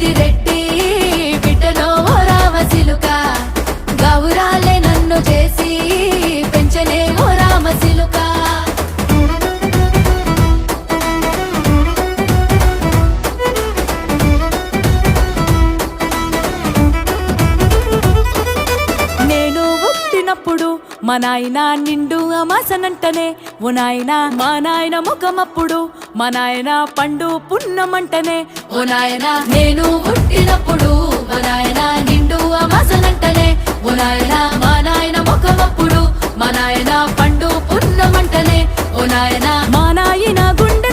పెద్దిరెడ్డి బిడ్డలో ఓ రామసిలుక గౌరాలే నన్ను చేసి పెంచనే ఓ రామసిలుక నేను పుట్టినప్పుడు మా నాయన నిండు అమాసనంటనే ఓ నాయన మా నాయన ముఖమప్పుడు మా నాయన పండు పున్నమంటనే ఓ నాయన నేను పుట్టినప్పుడు మా నాయన నిండు అమాసనంటనే ఓ నాయన మా నాయన ముఖమప్పుడు మా నాయన పండు పున్నమంటనే ఓ నాయన మా నాయన గుండె